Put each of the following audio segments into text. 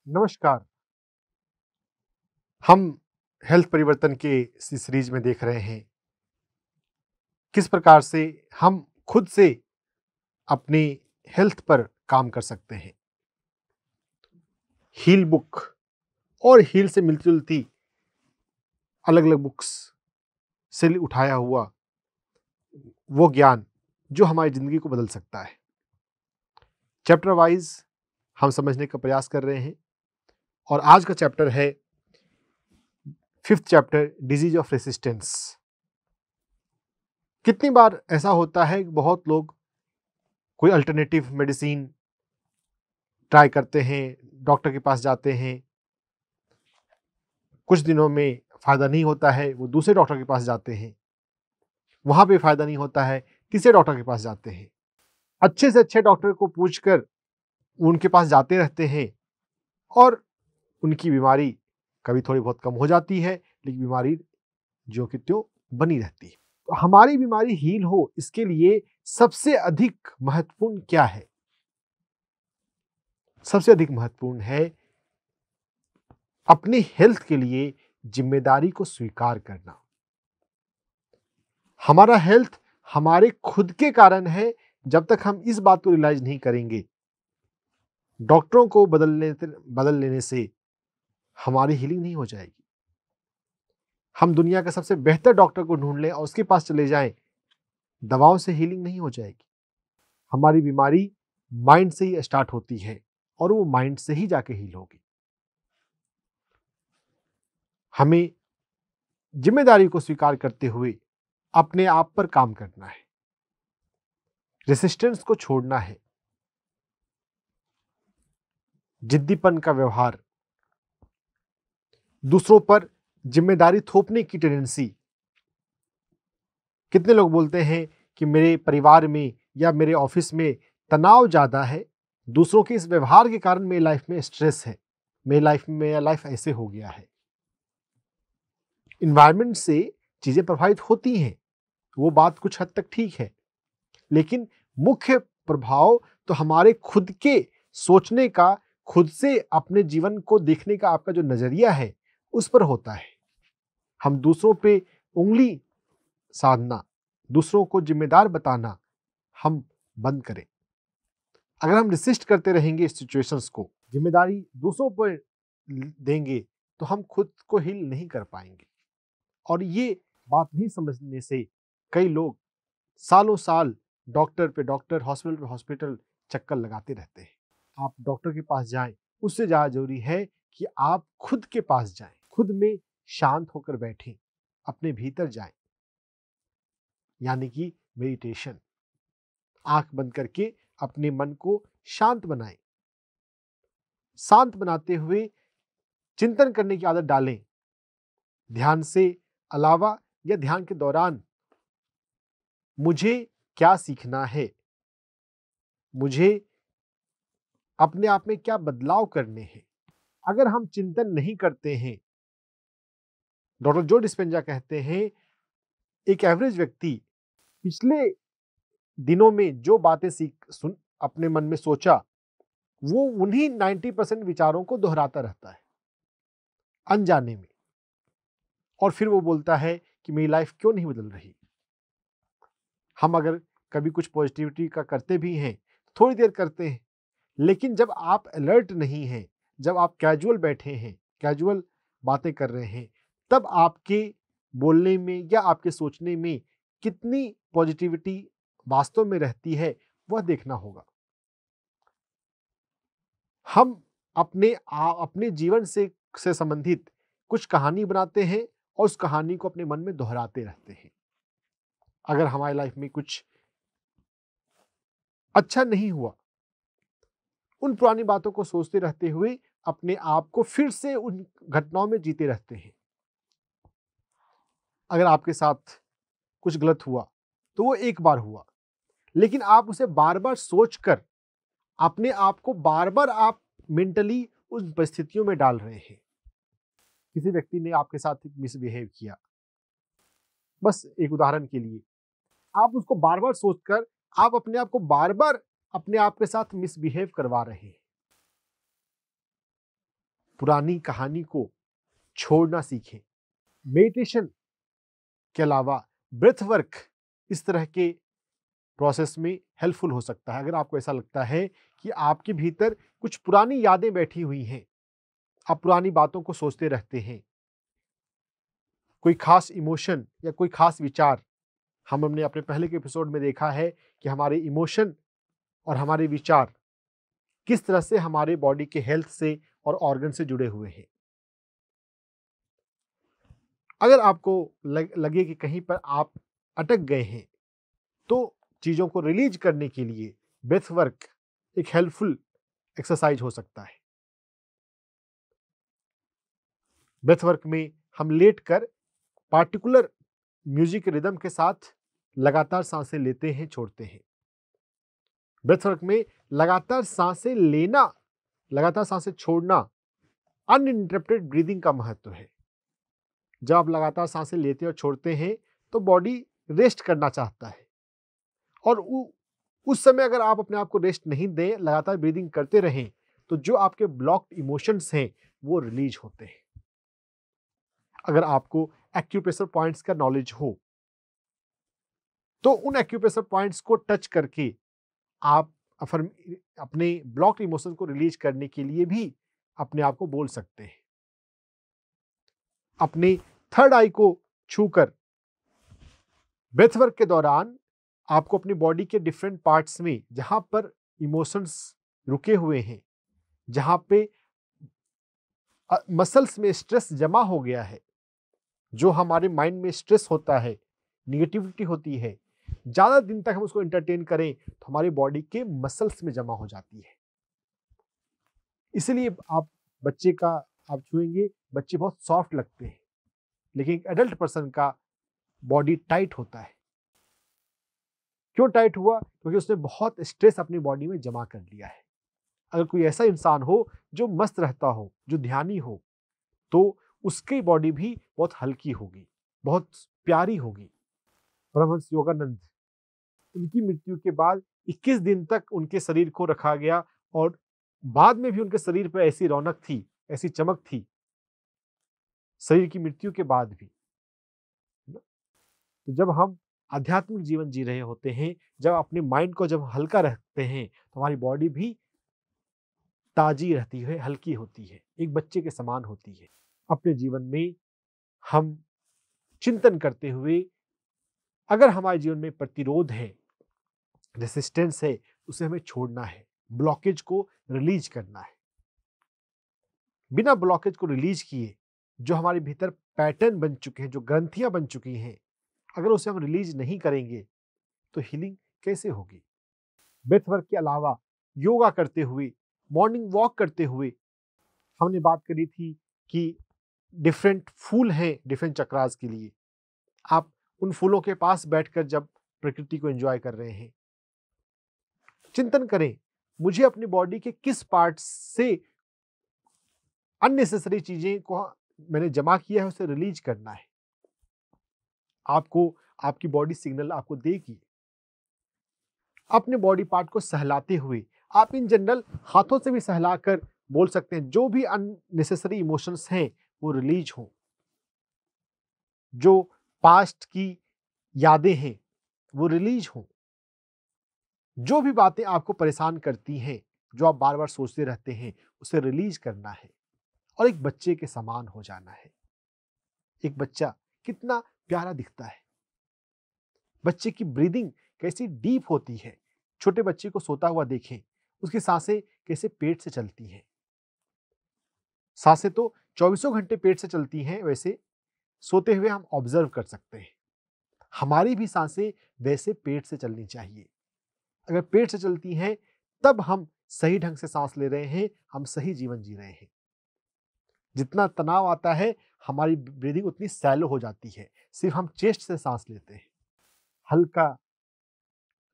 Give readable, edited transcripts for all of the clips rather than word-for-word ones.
नमस्कार। हम हेल्थ परिवर्तन के इस सीरीज में देख रहे हैं किस प्रकार से हम खुद से अपनी हेल्थ पर काम कर सकते हैं। हील बुक और हील से मिलती जुलती अलग अलग बुक्स से उठाया हुआ वो ज्ञान जो हमारी जिंदगी को बदल सकता है। चैप्टर वाइज हम समझने का प्रयास कर रहे हैं और आज का चैप्टर है 5th chapter, disease of resistance. कितनी बार ऐसा होता है कि बहुत लोग कोई अल्टरनेटिव मेडिसिन ट्राई करते हैं, डॉक्टर के पास जाते हैं, कुछ दिनों में फ़ायदा नहीं होता है, वो दूसरे डॉक्टर के पास जाते हैं, वहाँ पे फ़ायदा नहीं होता है, तीसरे डॉक्टर के पास जाते हैं। अच्छे से अच्छे डॉक्टर को पूछकर उनके पास जाते रहते हैं और उनकी बीमारी कभी थोड़ी बहुत कम हो जाती है, लेकिन बीमारी ज्यों की त्यों बनी रहती है। तो हमारी बीमारी हील हो, इसके लिए सबसे अधिक महत्वपूर्ण क्या है? सबसे अधिक महत्वपूर्ण है अपनी हेल्थ के लिए जिम्मेदारी को स्वीकार करना। हमारा हेल्थ हमारे खुद के कारण है। जब तक हम इस बात को रियलाइज नहीं करेंगे, डॉक्टरों को बदल लेने से हमारी हीलिंग नहीं हो जाएगी। हम दुनिया का सबसे बेहतर डॉक्टर को ढूंढ लें और उसके पास चले जाएं, दवाओं से हीलिंग नहीं हो जाएगी। हमारी बीमारी माइंड से ही स्टार्ट होती है और वो माइंड से ही जाके हील होगी। हमें जिम्मेदारी को स्वीकार करते हुए अपने आप पर काम करना है, रेसिस्टेंस को छोड़ना है, जिद्दीपन का व्यवहार, दूसरों पर जिम्मेदारी थोपने की टेंडेंसी। कितने लोग बोलते हैं कि मेरे परिवार में या मेरे ऑफिस में तनाव ज़्यादा है, दूसरों के इस व्यवहार के कारण मेरी लाइफ में स्ट्रेस है, मेरा लाइफ ऐसे हो गया है। इन्वायरमेंट से चीज़ें प्रभावित होती हैं, वो बात कुछ हद तक ठीक है, लेकिन मुख्य प्रभाव तो हमारे खुद के सोचने का, खुद से अपने जीवन को देखने का आपका जो नज़रिया है उस पर होता है। हम दूसरों पे उंगली साधना, दूसरों को जिम्मेदार बताना हम बंद करें। अगर हम रेसिस्ट करते रहेंगे इस सिचुएशंस को, जिम्मेदारी दूसरों पर देंगे, तो हम खुद को हील नहीं कर पाएंगे। और ये बात नहीं समझने से कई लोग सालों साल डॉक्टर पे डॉक्टर, हॉस्पिटल पे हॉस्पिटल चक्कर लगाते रहते हैं। आप डॉक्टर के पास जाएं, उससे ज़्यादा जरूरी है कि आप खुद के पास जाएं, खुद में शांत होकर बैठें, अपने भीतर जाएं, यानी कि मेडिटेशन। आंख बंद करके अपने मन को शांत बनाएं। शांत बनाते हुए चिंतन करने की आदत डालें। ध्यान से अलावा या ध्यान के दौरान मुझे क्या सीखना है, मुझे अपने आप में क्या बदलाव करने हैं। अगर हम चिंतन नहीं करते हैं, डॉक्टर जो डिस्पेंजा कहते हैं, एक एवरेज व्यक्ति पिछले दिनों में जो बातें अपने मन में सोचा, वो उन्हीं 90% विचारों को दोहराता रहता है अनजाने में, और फिर वो बोलता है कि मेरी लाइफ क्यों नहीं बदल रही। हम अगर कभी कुछ पॉजिटिविटी का करते भी हैं, थोड़ी देर करते हैं, लेकिन जब आप अलर्ट नहीं हैं, जब आप कैजुअल बैठे हैं, कैजुअल बातें कर रहे हैं, तब आपके बोलने में या आपके सोचने में कितनी पॉजिटिविटी वास्तव में रहती है, वह देखना होगा। हम अपने जीवन से संबंधित कुछ कहानी बनाते हैं और उस कहानी को अपने मन में दोहराते रहते हैं। अगर हमारी लाइफ में कुछ अच्छा नहीं हुआ, उन पुरानी बातों को सोचते रहते हुए अपने आप को फिर से उन घटनाओं में जीते रहते हैं। अगर आपके साथ कुछ गलत हुआ तो वो एक बार हुआ, लेकिन आप उसे बार बार सोचकर अपने आप को बार बार आप मेंटली उन परिस्थितियों में डाल रहे हैं। किसी व्यक्ति ने आपके साथ मिसबिहेव किया, बस एक उदाहरण के लिए, आप उसको बार बार सोचकर आप अपने आप को बार बार अपने आप के साथ मिसबिहेव करवा रहे हैं। पुरानी कहानी को छोड़ना सीखें। मेडिटेशन के अलावा ब्रेथ वर्क इस तरह के प्रोसेस में हेल्पफुल हो सकता है। अगर आपको ऐसा लगता है कि आपके भीतर कुछ पुरानी यादें बैठी हुई हैं, आप पुरानी बातों को सोचते रहते हैं, कोई खास इमोशन या कोई खास विचार, हमने अपने पहले के एपिसोड में देखा है कि हमारे इमोशन और हमारे विचार किस तरह से हमारे बॉडी के हेल्थ से और ऑर्गन से जुड़े हुए हैं। अगर आपको लगे कि कहीं पर आप अटक गए हैं, तो चीज़ों को रिलीज करने के लिए ब्रेथ वर्क एक हेल्पफुल एक्सरसाइज हो सकता है। ब्रेथ वर्क में हम लेटकर पार्टिकुलर म्यूजिक रिदम के साथ लगातार सांसें लेते हैं, छोड़ते हैं। ब्रेथ वर्क में लगातार सांसें लेना, लगातार सांसें छोड़ना, अनइंटरप्टेड ब्रीदिंग का महत्व है। जब आप लगातार सांसें लेते और छोड़ते हैं तो बॉडी रेस्ट करना चाहता है, और उस समय अगर आप अपने आप को रेस्ट नहीं दें, लगातार ब्रीदिंग करते रहें, तो जो आपके ब्लॉक्ड इमोशंस हैं वो रिलीज होते हैं। अगर आपको एक्यूप्रेशर पॉइंट्स का नॉलेज हो तो उन एक्यूप्रेशर पॉइंट्स को टच करके आप अपने ब्लॉक इमोशन को रिलीज करने के लिए भी अपने आप को बोल सकते हैं। अपने थर्ड आई को छूकर ब्रेथ वर्क के दौरान आपको अपनी बॉडी के डिफरेंट पार्ट्स में जहां पर इमोशंस रुके हुए हैं, जहां पे मसल्स में स्ट्रेस जमा हो गया है, जो हमारे माइंड में स्ट्रेस होता है, निगेटिविटी होती है, ज्यादा दिन तक हम उसको एंटरटेन करें तो हमारी बॉडी के मसल्स में जमा हो जाती है। इसलिए आप बच्चे का आप छुएंगे, बच्चे बहुत सॉफ्ट लगते हैं, लेकिन एक एडल्ट पर्सन का बॉडी टाइट होता है। क्यों टाइट हुआ? क्योंकि उसने बहुत स्ट्रेस अपनी बॉडी में जमा कर लिया है। अगर कोई ऐसा इंसान हो जो मस्त रहता हो, जो ध्यानी हो, तो उसकी बॉडी भी बहुत हल्की होगी, बहुत प्यारी होगी। परमहंस योगानंद, उनकी मृत्यु के बाद 21 दिन तक उनके शरीर को रखा गया, और बाद में भी उनके शरीर पर ऐसी रौनक थी, ऐसी चमक थी, शरीर की मृत्यु के बाद भी। तो जब हम आध्यात्मिक जीवन जी रहे होते हैं, जब अपने माइंड को जब हल्का रखते हैं, तो हमारी बॉडी भी ताजी रहती है, हल्की होती है, एक बच्चे के समान होती है। अपने जीवन में हम चिंतन करते हुए, अगर हमारे जीवन में प्रतिरोध है, रेसिस्टेंस है, उसे हमें छोड़ना है, ब्लॉकेज को रिलीज करना है। बिना ब्लॉकेज को रिलीज किए जो हमारे भीतर पैटर्न बन चुके हैं, जो ग्रंथियां बन चुकी हैं, अगर उसे हम रिलीज नहीं करेंगे तो हीलिंग कैसे होगी? ब्रेथ वर्क के अलावा योगा करते हुए, मॉर्निंग वॉक करते हुए, हमने बात करी थी कि डिफरेंट फूल हैं डिफरेंट चक्रास के लिए। आप उन फूलों के पास बैठकर जब प्रकृति को एंजॉय कर रहे हैं, चिंतन करें, मुझे अपनी बॉडी के किस पार्ट से अननेसेसरी चीजें को मैंने जमा किया है, उसे रिलीज करना है। आपको आपकी बॉडी सिग्नल आपको देगी। अपने बॉडी पार्ट को सहलाते हुए, आप इन जनरल हाथों से भी सहलाकर बोल सकते हैं, जो भी अननेसेसरी इमोशंस हैं वो रिलीज हो, जो पास्ट की यादें हैं वो रिलीज हो, जो भी बातें आपको परेशान करती हैं, जो आप बार बार सोचते रहते हैं, उसे रिलीज करना है और एक बच्चे के समान हो जाना है। एक बच्चा कितना प्यारा दिखता है, बच्चे की ब्रीदिंग कैसी डीप होती है। छोटे बच्चे को सोता हुआ देखें, उसकी सांसें कैसे पेट से चलती हैं। सांसें तो 24 घंटे पेट से चलती हैं, वैसे सोते हुए हम ऑब्जर्व कर सकते हैं। हमारी भी सांसें वैसे पेट से चलनी चाहिए। अगर पेट से चलती हैं तब हम सही ढंग से सांस ले रहे हैं, हम सही जीवन जी रहे हैं। जितना तनाव आता है, हमारी ब्रीदिंग उतनी सैलो हो जाती है, सिर्फ हम चेस्ट से सांस लेते हैं। हल्का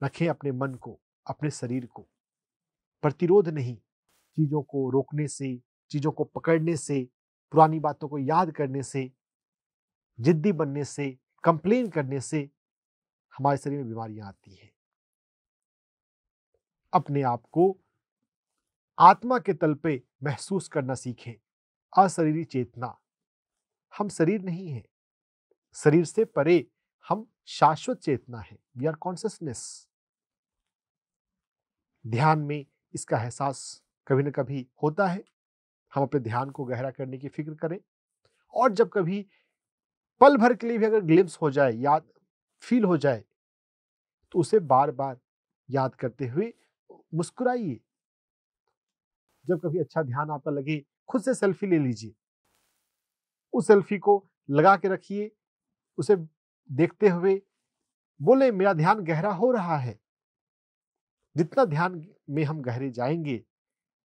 रखें अपने मन को, अपने शरीर को। प्रतिरोध नहीं, चीजों को रोकने से, चीजों को पकड़ने से, पुरानी बातों को याद करने से, जिद्दी बनने से, कंप्लेन करने से हमारे शरीर में बीमारियां आती हैं। अपने आप को आत्मा के तल पे महसूस करना सीखें। अशरीरी चेतना। हम शरीर नहीं है, शरीर से परे हम शाश्वत चेतना है। We are consciousness. ध्यान में इसका एहसास कभी न कभी होता है। हम अपने ध्यान को गहरा करने की फिक्र करें, और जब कभी पल भर के लिए भी अगर ग्लिम्स हो जाए, याद फील हो जाए, तो उसे बार बार याद करते हुए मुस्कुराइए। जब कभी अच्छा ध्यान आपका लगे, खुद से सेल्फी ले लीजिए। उस सेल्फी को लगा के रखिए, उसे देखते हुए बोले मेरा ध्यान गहरा हो रहा है। जितना ध्यान में हम गहरे जाएंगे,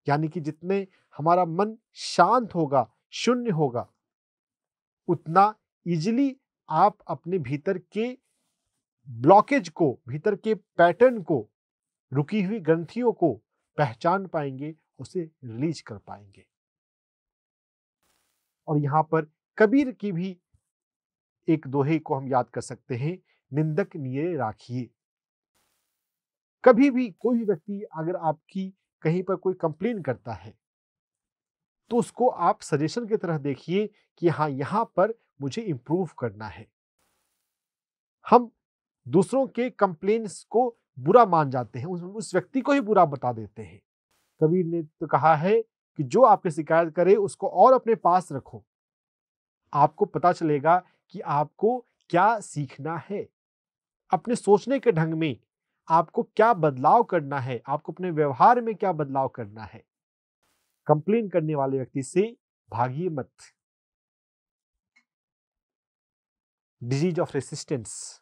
यानी कि जितने हमारा मन शांत होगा, शून्य होगा, उतना इजीली आप अपने भीतर के ब्लॉकेज को, भीतर के पैटर्न को, रुकी हुई ग्रंथियों को पहचान पाएंगे, उसे रिलीज कर पाएंगे। और यहां पर कबीर की भी एक दोहे को हम याद कर सकते हैं, निंदक नियरे राखिए। कभी भी कोई भी व्यक्ति अगर आपकी कहीं पर कोई कंप्लेन करता है, तो उसको आप सजेशन की तरह देखिए कि हाँ, यहां पर मुझे इंप्रूव करना है। हम दूसरों के कंप्लेन्स को बुरा मान जाते हैं, उस व्यक्ति को ही बुरा बता देते हैं। कबीर ने तो कहा है कि जो आपकी शिकायत करे उसको और अपने पास रखो। आपको पता चलेगा कि आपको क्या सीखना है, अपने सोचने के ढंग में आपको क्या बदलाव करना है, आपको अपने व्यवहार में क्या बदलाव करना है। कंप्लेन करने वाले व्यक्ति से भागिए मत। Disease of resistance.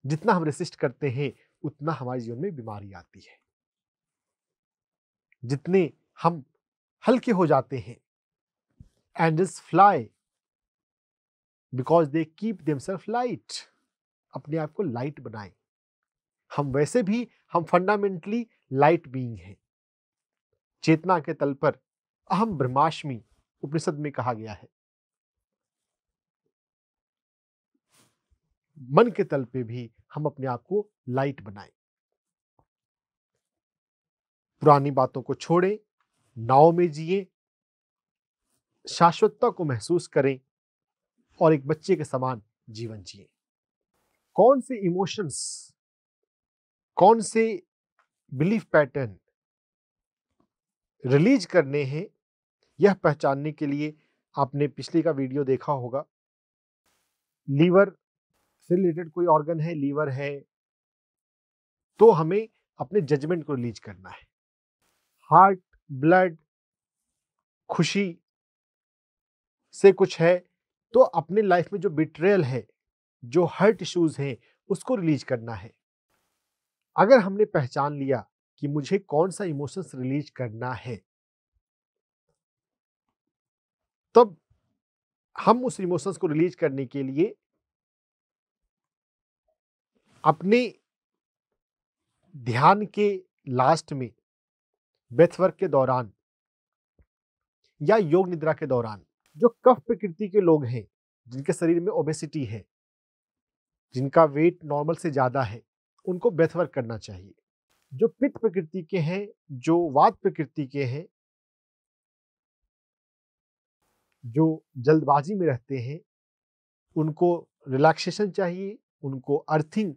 जितना हम रेसिस्ट करते हैं, उतना हमारे जीवन में बीमारी आती है। जितने हम हल्के हो जाते हैं, angels fly because they keep themselves light. अपने आप को लाइट बनाएं। हम वैसे भी हम फंडामेंटली लाइट बीइंग हैं। चेतना के तल पर अहम ब्रह्मास्मि उपनिषद में कहा गया है। मन के तल पे भी हम अपने आप को लाइट बनाएं। पुरानी बातों को छोड़ें, नाव में जिए, शाश्वतता को महसूस करें और एक बच्चे के समान जीवन जिए। कौन से इमोशंस, कौन से बिलीफ पैटर्न रिलीज करने हैं, यह पहचानने के लिए आपने पिछले का वीडियो देखा होगा। लीवर से रिलेटेड कोई ऑर्गन है, लीवर है, तो हमें अपने जजमेंट को रिलीज करना है। हार्ट, ब्लड, खुशी से कुछ है, तो अपने लाइफ में जो बिट्रेयल है, जो हर्ट इश्यूज हैं, उसको रिलीज करना है। अगर हमने पहचान लिया कि मुझे कौन सा इमोशंस रिलीज करना है, तब हम उस इमोशंस को रिलीज करने के लिए अपने ध्यान के लास्ट में, ब्रेथवर्क के दौरान या योग निद्रा के दौरान, जो कफ प्रकृति के लोग हैं, जिनके शरीर में ओबेसिटी है, जिनका वेट नॉर्मल से ज्यादा है, उनको ब्रेथवर्क करना चाहिए। जो पित्त प्रकृति के हैं, जो वात प्रकृति के हैं, जो जल्दबाजी में रहते हैं, उनको रिलैक्सेशन चाहिए, उनको अर्थिंग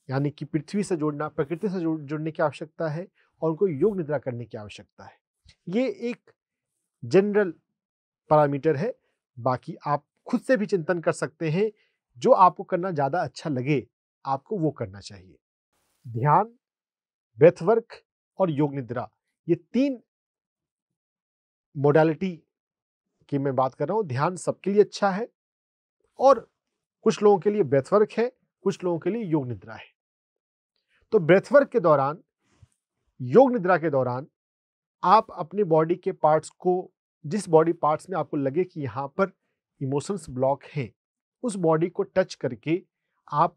यानी कि पृथ्वी से जोड़ना, प्रकृति से जुड़ने की आवश्यकता है, और उनको योग निद्रा करने की आवश्यकता है। ये एक जनरल पैरामीटर है। बाकी आप खुद से भी चिंतन कर सकते हैं, जो आपको करना ज्यादा अच्छा लगे आपको वो करना चाहिए। ध्यान, ब्रेथवर्क और योग निद्रा, ये 3 मोडालिटी की मैं बात कर रहा हूं। ध्यान सबके लिए अच्छा है, और कुछ लोगों के लिए ब्रेथवर्क है, कुछ लोगों के लिए योग निद्रा है। तो ब्रेथवर्क के दौरान, योग निद्रा के दौरान आप अपने बॉडी के पार्ट्स को, जिस बॉडी पार्ट्स में आपको लगे कि यहां पर इमोशंस ब्लॉक हैं, उस बॉडी को टच करके आप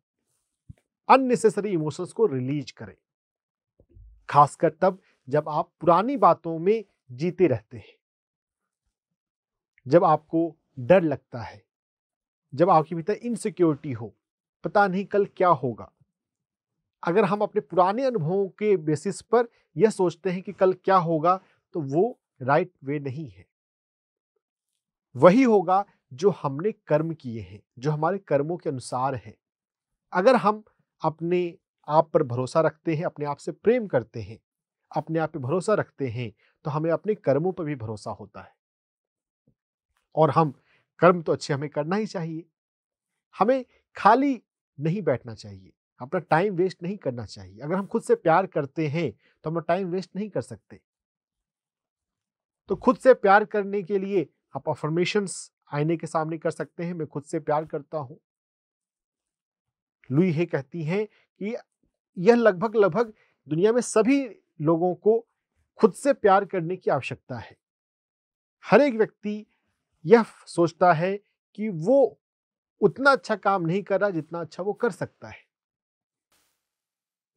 अननेसेसरी इमोशंस को रिलीज करें। खासकर तब जब आप पुरानी बातों में जीते रहते हैं, जब आपको डर लगता है, जब आपके भीतर इनसिक्योरिटी हो, पता नहीं कल क्या होगा। अगर हम अपने पुराने अनुभवों के बेसिस पर यह सोचते हैं कि कल क्या होगा, तो वो राइट वे नहीं है। वही होगा जो हमने कर्म किए हैं, जो हमारे कर्मों के अनुसार है। अगर हम अपने आप पर भरोसा रखते हैं, अपने आप से प्रेम करते हैं, अपने आप पे भरोसा रखते हैं, तो हमें अपने कर्मों पर भी भरोसा होता है। और हम कर्म तो अच्छे हमें करना ही चाहिए। हमें खाली नहीं बैठना चाहिए, अपना टाइम वेस्ट नहीं करना चाहिए। अगर हम खुद से प्यार करते हैं तो हम टाइम वेस्ट नहीं कर सकते। तो खुद से प्यार करने के लिए आप अफर्मेशंस आईने के सामने कर सकते हैं, मैं खुद से प्यार करता हूं। लुई हे कहती हैं कि यह लगभग लगभग दुनिया में सभी लोगों को खुद से प्यार करने की आवश्यकता है। हर एक व्यक्ति यह सोचता है कि वो उतना अच्छा काम नहीं कर रहा जितना अच्छा वो कर सकता है।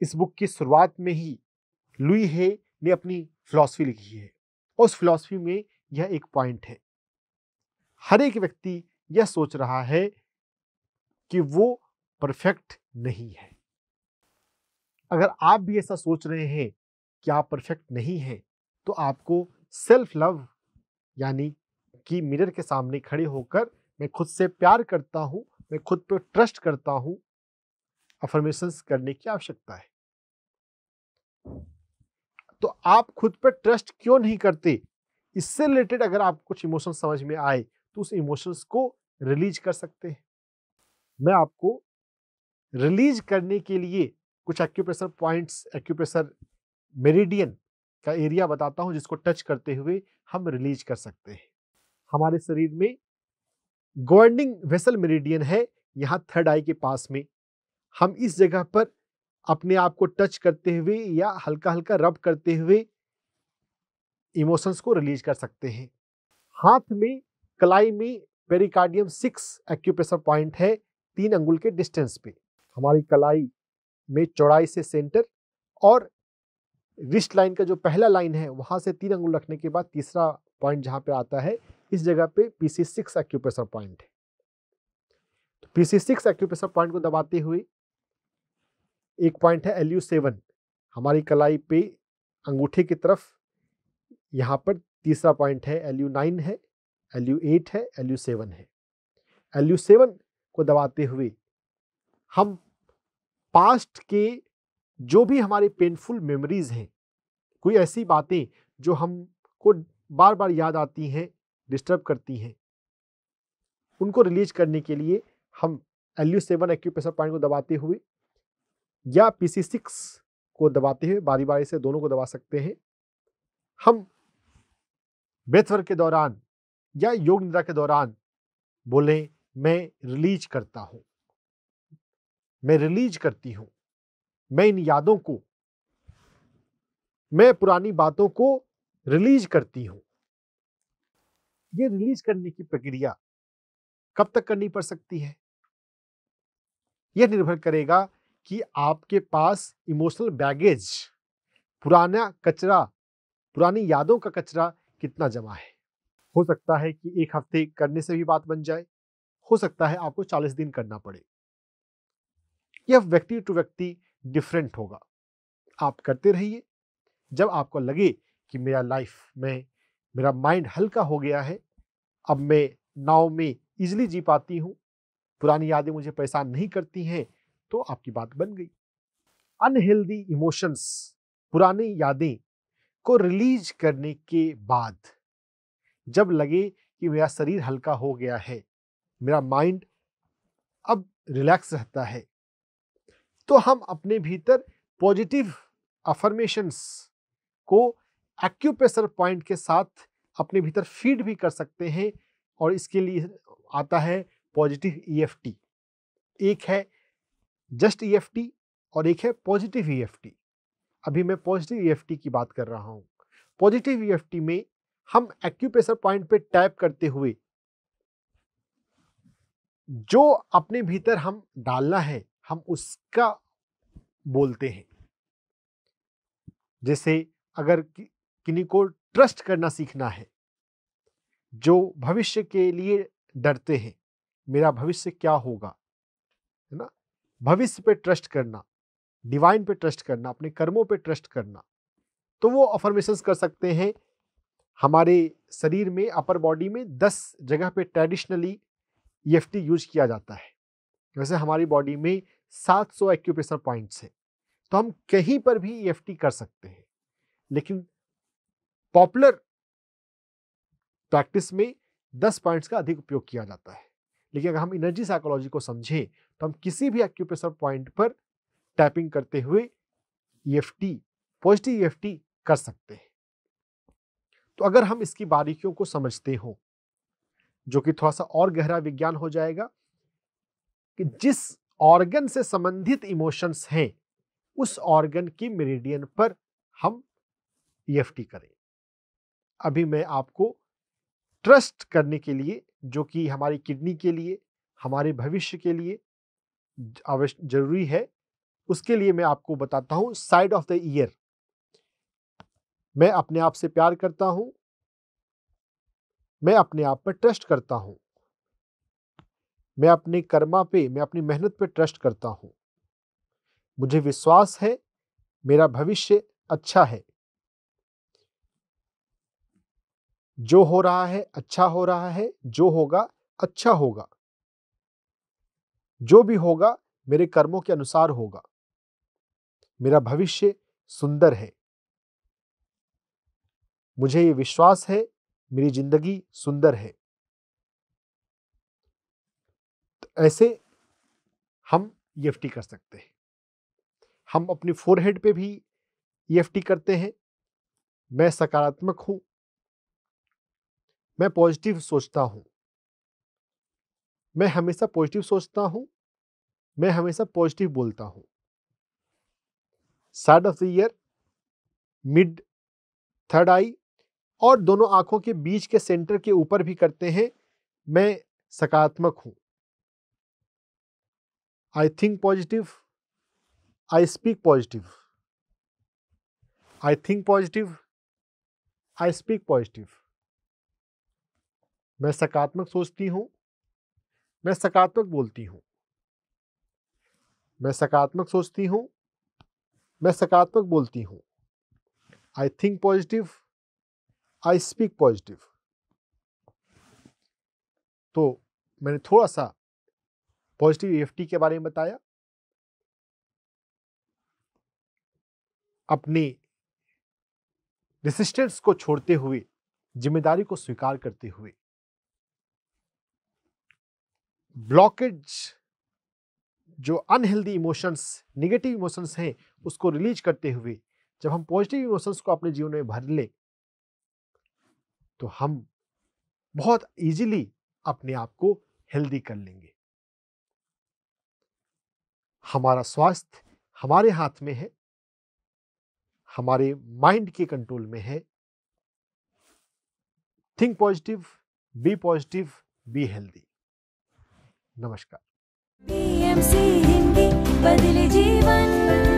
इस बुक की शुरुआत में ही लुई हे ने अपनी फिलॉसफी लिखी है। उस फिलॉसफी में यह एक पॉइंट है, हर एक व्यक्ति यह सोच रहा है कि वो परफेक्ट नहीं है। अगर आप भी ऐसा सोच रहे हैं कि आप परफेक्ट नहीं हैं, तो आपको सेल्फ लव यानी कि मिरर के सामने खड़े होकर मैं खुद से प्यार करता हूं, मैं खुद पर ट्रस्ट करता हूं, अफर्मेशंस करने की आवश्यकता है। तो आप खुद पर ट्रस्ट क्यों नहीं करते? इससे रिलेटेड अगर आप कुछ इमोशन समझ में आए तो उस इमोशंस को रिलीज कर सकते हैं। मैं आपको रिलीज करने के लिए कुछ एक्यूप्रेशर पॉइंट्स, एक्यूप्रेशर मेरिडियन का एरिया बताता हूं जिसको टच करते हुए हम रिलीज कर सकते हैं। हमारे शरीर में गवर्निंग वेसल मेरिडियन है, यहाँ थर्ड आई के पास में। हम इस जगह पर अपने आप को टच करते हुए या हल्का हल्का रब करते हुए इमोशंस को रिलीज कर सकते हैं। हाथ में कलाई में पेरिकार्डियम 6 एक्यूप्रेशर पॉइंट है, 3 अंगुल के डिस्टेंस पे। हमारी कलाई में चौड़ाई से सेंटर और रिस्ट लाइन का जो पहला लाइन है वहां से 3 अंगुल रखने के बाद तीसरा पॉइंट जहां पे आता है, इस जगह पे PC6 एक्यूप्रेशर पॉइंट है। तो PC6 एक्यूप्रेशर पॉइंट को दबाते हुए एक पॉइंट है LU7, हमारी कलाई पे अंगूठे की तरफ, यहाँ पर तीसरा पॉइंट है LU9 है, LU8 है, LU7 है। LU7 को दबाते हुए हम पास्ट के जो भी हमारे पेनफुल मेमोरीज हैं, कोई ऐसी बातें जो हमको बार बार याद आती हैं, डिस्टर्ब करती हैं, उनको रिलीज करने के लिए हम LU7 एक्यूप्रेशर पॉइंट को दबाते हुए या PC6 को दबाते हुए, बारी बारी से दोनों को दबा सकते हैं, हम ब्रेथ वर्क के दौरान या योग निद्रा के दौरान बोले मैं रिलीज करता हूं, मैं रिलीज करती हूं, मैं इन यादों को, मैं पुरानी बातों को रिलीज करती हूं। ये रिलीज करने की प्रक्रिया कब तक करनी पड़ सकती है? यह निर्भर करेगा कि आपके पास इमोशनल बैगेज, पुराना कचरा, पुरानी यादों का कचरा कितना जमा है। हो सकता है कि एक हफ्ते करने से भी बात बन जाए, हो सकता है आपको 40 दिन करना पड़े। यह व्यक्ति टू व्यक्ति डिफरेंट होगा। आप करते रहिए, जब आपको लगे कि मेरा लाइफ में मेरा माइंड हल्का हो गया है, अब मैं नाव में इजीली जी पाती हूँ, पुरानी यादें मुझे परेशान नहीं करती हैं, तो आपकी बात बन गई। अनहेल्दी इमोशंस, पुरानी यादें को रिलीज करने के बाद जब लगे कि मेरा शरीर हल्का हो गया है, मेरा माइंड अब रिलैक्स रहता है, तो हम अपने भीतर पॉजिटिव अफर्मेशंस को एक्यूप्रेशर पॉइंट के साथ अपने भीतर फीड भी कर सकते हैं। और इसके लिए आता है पॉजिटिव EFT। एक है जस्ट EFT और एक है पॉजिटिव EFT। अभी मैं पॉजिटिव EFT की बात कर रहा हूं। पॉजिटिव EFT में हम एक्यूप्रेशर पॉइंट पे टैप करते हुए जो अपने भीतर हम डालना है, हम उसका बोलते हैं। जैसे अगर किन्हीं को ट्रस्ट करना सीखना है, जो भविष्य के लिए डरते हैं, मेरा भविष्य क्या होगा, है ना, भविष्य पे ट्रस्ट करना, डिवाइन पे ट्रस्ट करना, अपने कर्मों पे ट्रस्ट करना, तो वो अफर्मेशंस कर सकते हैं। हमारे शरीर में, अपर बॉडी में 10 जगह पे ट्रेडिशनली EFT यूज किया जाता है। वैसे हमारी बॉडी में 700 एक्यूप्रेशर पॉइंट्स हैं, तो हम कहीं पर भी EFT कर सकते हैं। लेकिन पॉपुलर प्रैक्टिस में 10 पॉइंट्स का अधिक उपयोग किया जाता है। लेकिन अगर हम एनर्जी साइकोलॉजी को समझें तो हम किसी भी एक्यूप्रेशर पॉइंट पर टैपिंग करते हुए EFT, पॉजिटिव EFT कर सकते हैं। तो अगर हम इसकी बारीकियों को समझते हो, जो कि थोड़ा सा और गहरा विज्ञान हो जाएगा, कि जिस ऑर्गन से संबंधित इमोशंस हैं उस ऑर्गन की मेरिडियन पर हम EFT करें। अभी मैं आपको ट्रस्ट करने के लिए, जो कि हमारी किडनी के लिए, हमारे भविष्य के लिए जरूरी है, उसके लिए मैं आपको बताता हूं साइड ऑफ द ईयर। मैं अपने आप से प्यार करता हूं, मैं अपने आप पर ट्रस्ट करता हूं, मैं अपने कर्मा पे, मैं अपनी मेहनत पे ट्रस्ट करता हूं, मुझे विश्वास है मेरा भविष्य अच्छा है, जो हो रहा है अच्छा हो रहा है, जो होगा अच्छा होगा, जो भी होगा मेरे कर्मों के अनुसार होगा, मेरा भविष्य सुंदर है, मुझे ये विश्वास है मेरी जिंदगी सुंदर है। तो ऐसे हम EFT कर सकते हैं। हम अपनी फोरहेड पे भी EFT करते हैं। मैं सकारात्मक हूं, मैं पॉजिटिव सोचता हूं, मैं हमेशा पॉजिटिव सोचता हूं, मैं हमेशा पॉजिटिव बोलता हूं। Side of the ear, mid, third eye और दोनों आंखों के बीच के सेंटर के ऊपर भी करते हैं। मैं सकारात्मक हूं, I think positive, I speak positive, I think positive, I speak positive. मैं सकारात्मक सोचती हूं, मैं सकारात्मक बोलती हूं, मैं सकारात्मक सोचती हूं, मैं सकारात्मक बोलती हूं। I think positive, I speak positive. तो मैंने थोड़ा सा पॉजिटिव EFT के बारे में बताया। अपनी रेसिस्टेंस को छोड़ते हुए, जिम्मेदारी को स्वीकार करते हुए, ब्लॉकेज, जो अनहेल्दी इमोशंस, नेगेटिव इमोशंस हैं, उसको रिलीज करते हुए जब हम पॉजिटिव इमोशंस को अपने जीवन में भर ले, तो हम बहुत इजीली अपने आप को हेल्दी कर लेंगे। हमारा स्वास्थ्य हमारे हाथ में है, हमारे माइंड के कंट्रोल में है। Think positive, be healthy. नमस्कार। PMC हिंदी बदले जीवन।